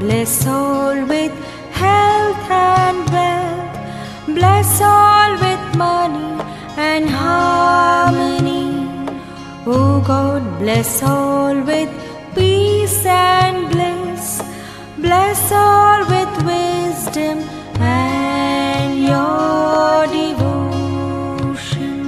bless all with health and wealth. Bless all with money and harmony. Oh God, bless all with peace and bliss. Bless all with wisdom and your devotion.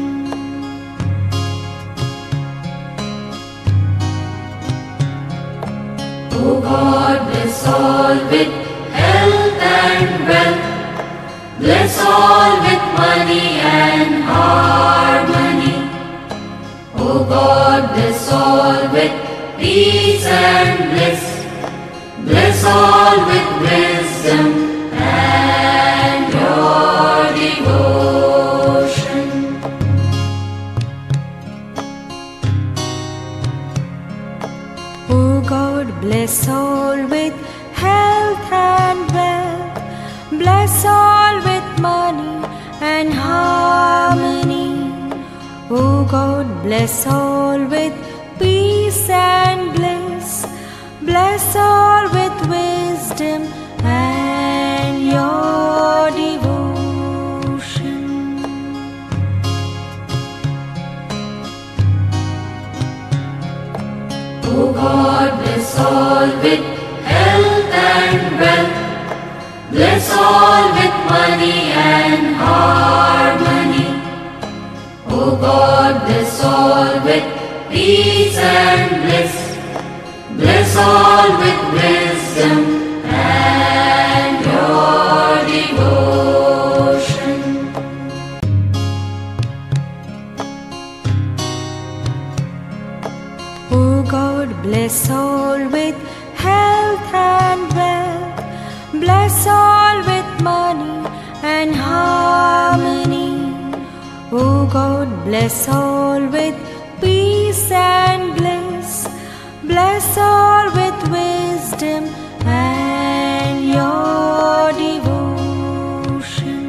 Oh God, bless all with health and wealth. Bless all with money and harmony. Oh God, bless all with peace and bliss. Bless all with wisdom and your devotion. Oh God, bless all with health and wealth. Bless all with money and harmony. Oh God, bless all with peace and bliss. Bless all with wisdom and your devotion. Oh God, bless all with health and wealth. Bless all with money and harmony. Oh God, bless all with peace and bliss. Bless all with wisdom and your devotion. Oh God, bless all with health and wealth. Bless all with money and harmony. Oh God, bless all with peace and bliss. Bless all with wisdom and your devotion.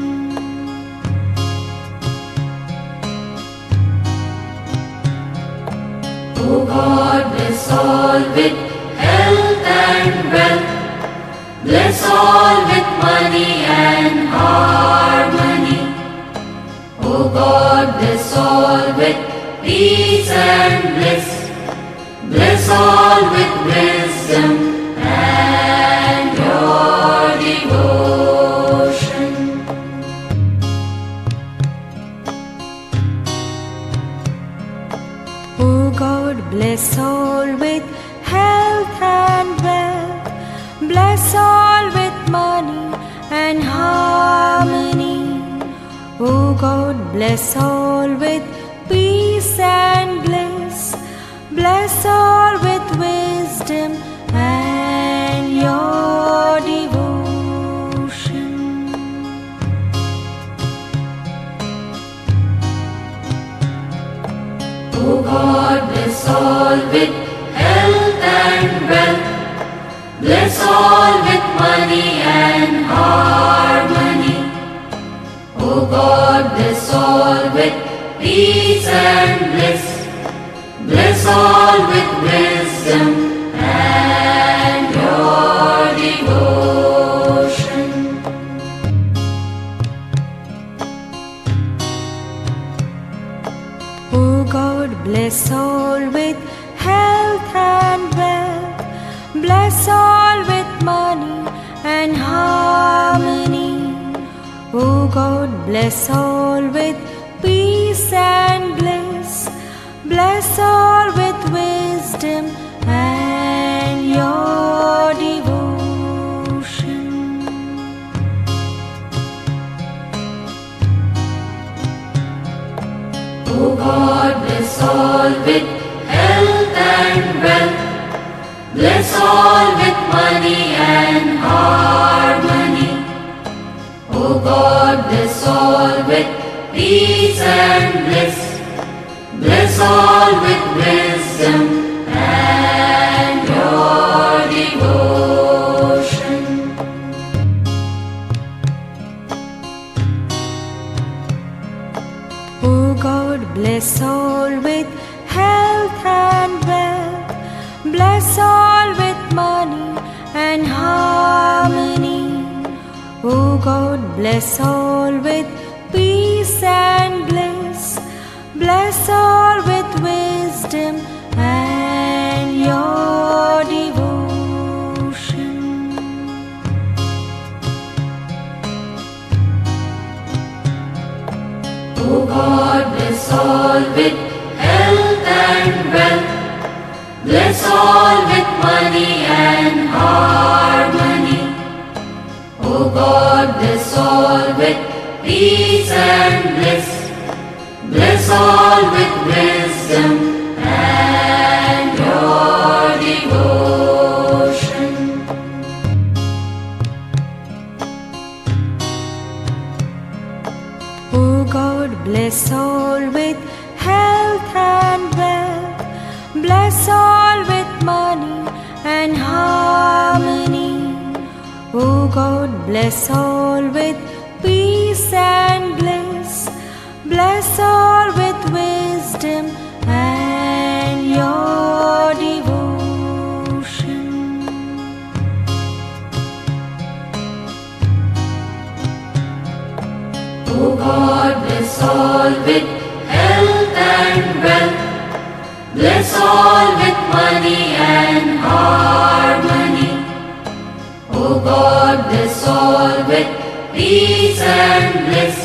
Oh God, bless all with health and wealth. Bless all with money and harmony. Oh God, bless all with peace and bliss. Bless all with wisdom and your devotion. Oh God, bless all with health and wealth. Bless all with money and harmony. Oh God, bless all with peace and bliss. Bless all with wisdom and your devotion. Oh God, bless all with health and wealth. Bless all with money and harmony. Oh God, bless all with peace and bliss. Bless all with wisdom and your devotion. Oh God, bless all with health and wealth. Bless all with money and harmony. Oh God, bless all with peace and bliss. Bless all with wisdom and your devotion. Oh God, bless all with health and wealth. Bless all with money and harmony. Oh God, bless all with peace and bliss. Bless all with wisdom and your devotion. Oh God, bless all with health and wealth. Bless all with money and harmony. O God, bless all with peace and bliss. Bless all with wisdom and your devotion. O God, bless all with health and wealth. Bless all with money and harmony. O God, bless all with peace and bliss. Bless all with wisdom and your devotion. O God, bless all with health and wealth. Bless all with money and harmony. O God, bless all with peace and bliss. Bless all with wisdom and your devotion. O God, bless all with health and wealth. Bless all with money and harmony. O God, bless all with peace and bliss.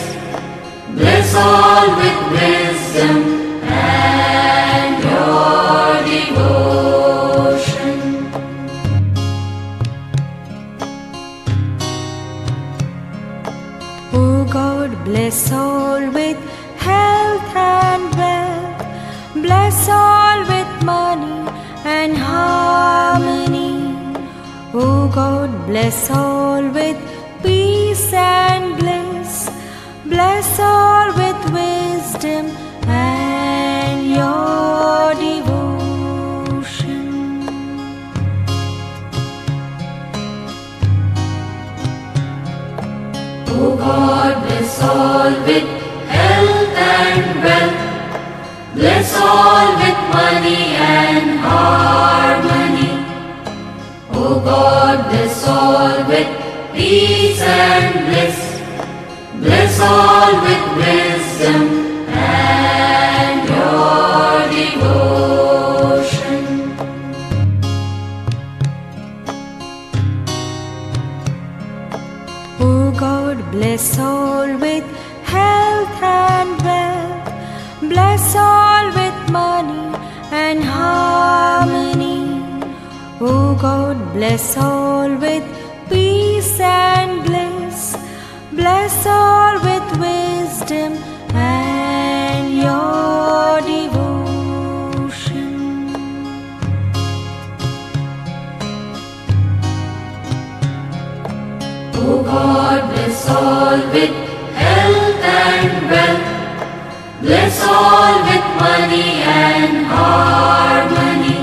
Bless all with wisdom and your devotion. O God, bless all with health and wealth. Bless all with money and harmony. O God, bless all with peace and bliss. Bless all with wisdom and your devotion. O God, bless all with health and wealth. Bless all with money and harmony. O God, bless all with peace and bliss. Bless all with wisdom and your devotion. O God, bless all with health and wealth. Bless all with money and harmony. O God, bless all with peace and bliss. Bless all with wisdom and your devotion. O God, bless all with health and wealth. Bless all with money and harmony.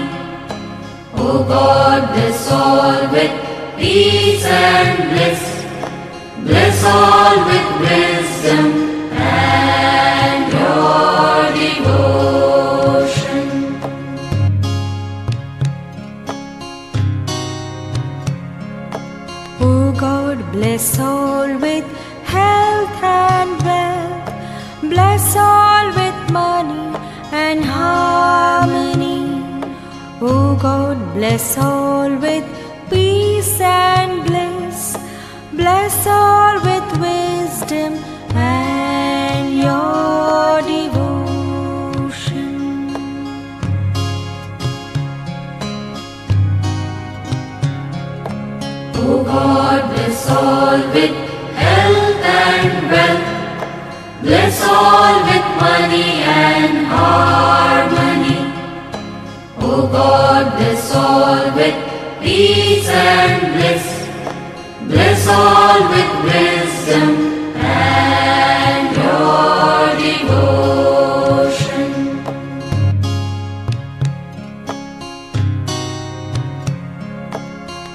O God, bless all with peace and bliss. Bless all with wisdom and your devotion. O God, bless all with health and wealth. Bless all with money and harmony. O God, bless all with peace and bliss. Bless all with wisdom and your devotion. O God, bless all with health and wealth. Bless all with money and harmony. O God, bless all with peace and bliss. Bless all with wisdom and your devotion.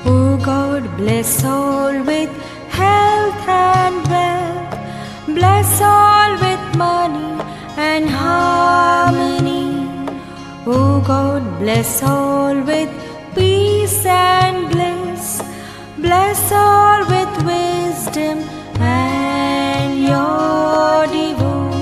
O God, bless all with health and wealth. Bless all with money and harmony. O God, bless all with peace and bliss. Bless all with wisdom wisdom and your devotion.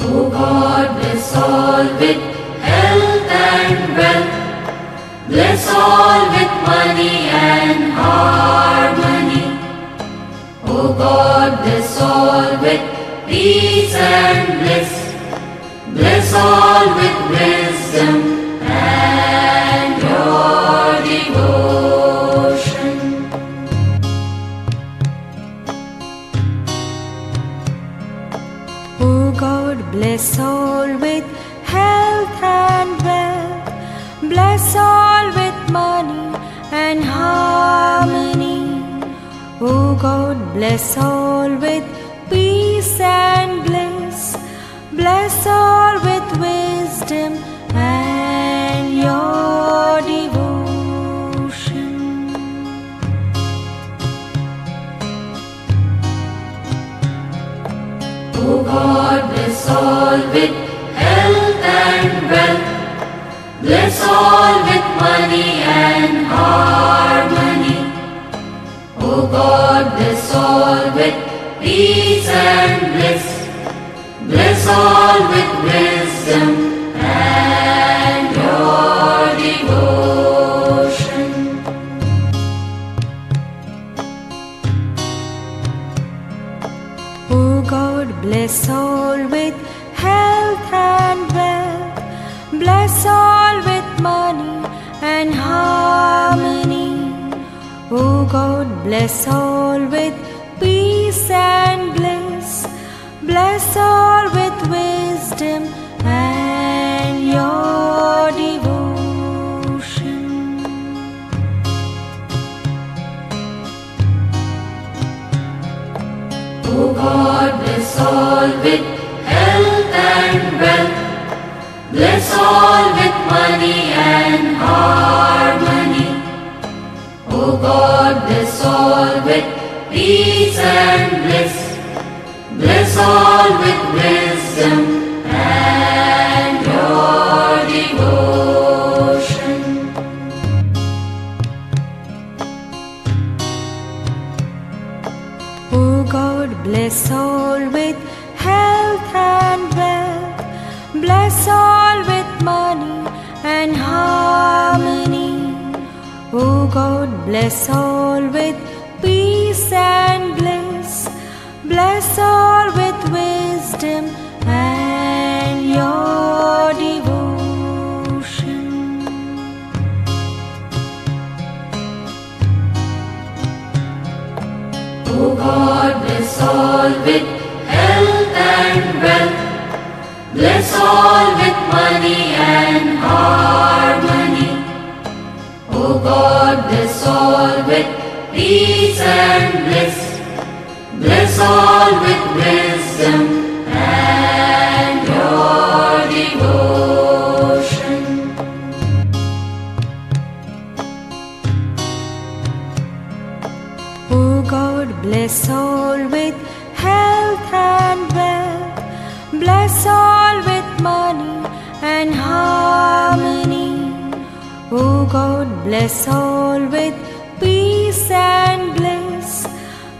O God, bless all with health and wealth. Bless all with money and harmony. O God, bless all with peace and bliss. Bless all with wisdom and your devotion. O God, bless all with health and wealth. Bless all with money and harmony. O God, bless all with peace and bliss. Bless all with wisdom and your devotion. O God, bless all with health and wealth. Bless all with money and harmony. O God, bless all with peace and bliss. Bless all with wisdom and your devotion. O God, bless all with health and wealth. Bless all with money and harmony. O God, bless all with peace and bliss. Bless all with wisdom and your devotion. O God, bless all with health and wealth. Bless all with money and harmony. O God, bless all with peace and bliss. Bless all with wisdom and your devotion. O God, bless all with health and wealth. Bless all with money and harmony. O God, bless all with peace and bliss. Bless all with wisdom and your devotion. O God, bless all with health and wealth. Bless all with money and harmony. O God, bless all with peace and bliss. Bless all with wisdom and your devotion. O God, bless all with health and wealth. Bless all with money and harmony. O God, bless all with peace and bliss.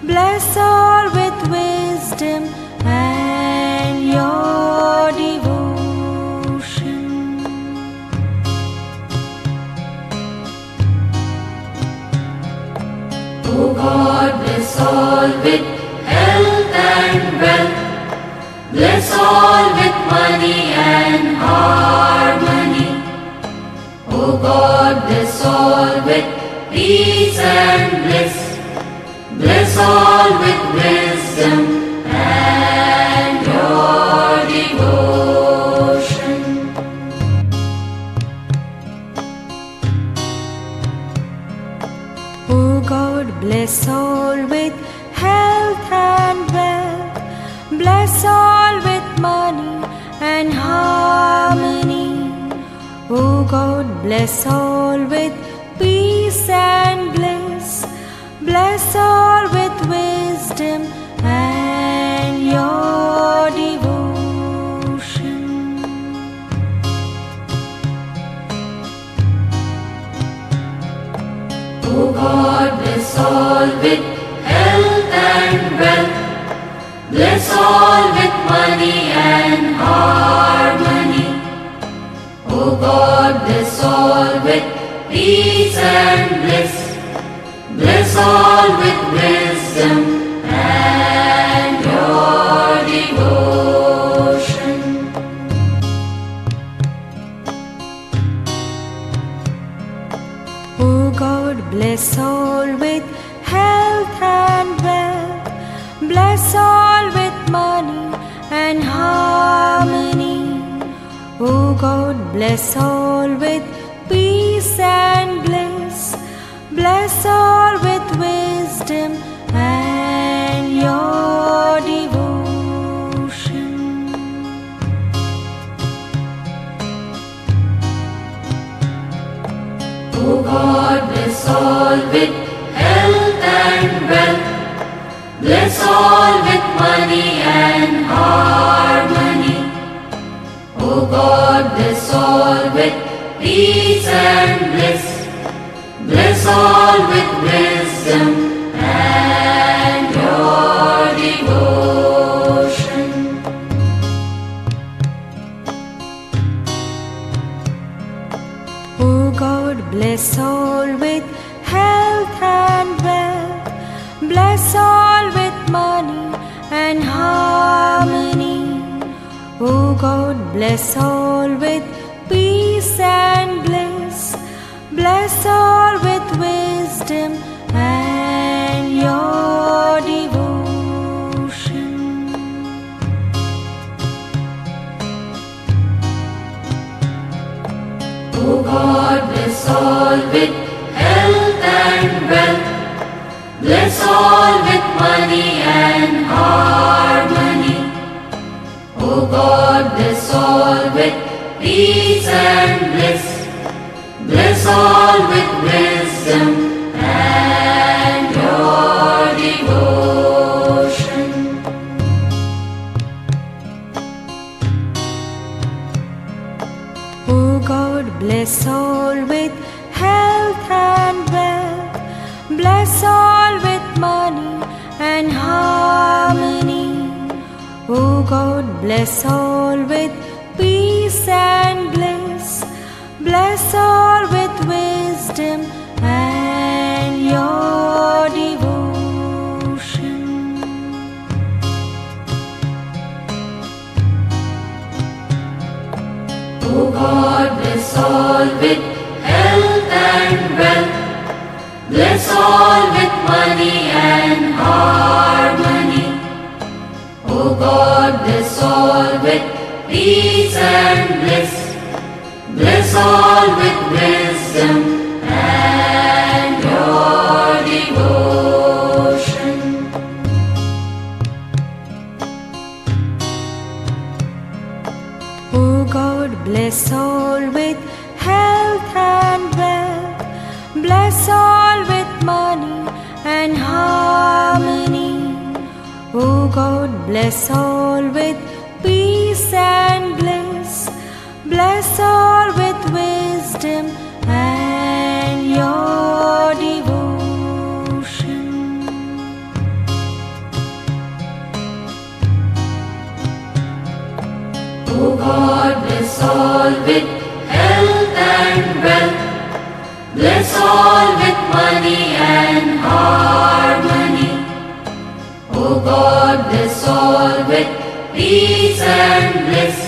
Bless all with wisdom and your devotion. O God, bless all with health and wealth. Bless all with money and harmony. O God, bless all with peace and bliss. Bless all with wisdom and your devotion. O God, bless all with health and wealth. Bless all with money and harmony. O God, bless all with peace and bliss. Bless all with wisdom and your devotion. all with health and wealth. Bless all with money and harmony. O God, bless all with peace and bliss. Bless all with wisdom and your devotion. O God, bless all with health and wealth. Bless all with money and harmony. O God, bless all with peace and bliss. Bless all with wisdom and your devotion. O God, bless all with health and wealth. Bless all with money and harmony. O God, bless all with peace and bliss. Bless all with wisdom and your devotion. O God, bless all with health and wealth. Bless all with money and harmony. O God, bless all with peace and bliss. Bless all with wisdom and your devotion. O God, bless all with health and wealth. Bless all with money and harmony. O God, bless all with peace and bliss. Bless all with wisdom and your devotion. O God, bless all with health and wealth. Bless all with money and harmony. O God, bless all with peace and bliss. Bless all with wisdom and your devotion. O God, bless all with health and wealth. Bless all with money and harmony. O God, bless all with peace and bliss. Bless all with wisdom and your devotion. O God, bless all with health and wealth. Bless all with money and harmony. O God, bless all with peace and bliss. Bless all with wisdom and your devotion. O God, bless all with health and wealth. Bless all with money and harmony. O God, bless all with peace and bliss.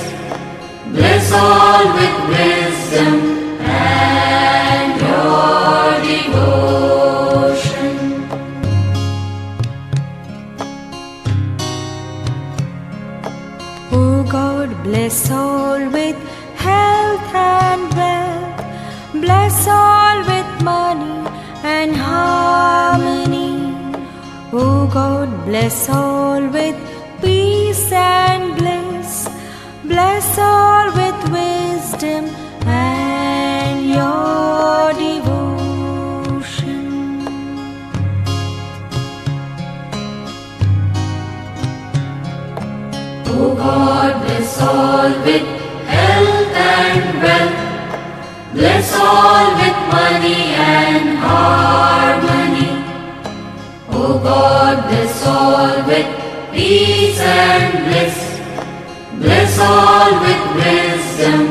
Bless all with wisdom and your devotion. O God, bless all with health and wealth. Bless all with money and harmony. O God, bless all with peace and bliss. Bless all with wisdom and your devotion. O God, bless all with health and wealth. Bless all with money and harmony. God bless all with peace and bliss. Bless all with wisdom,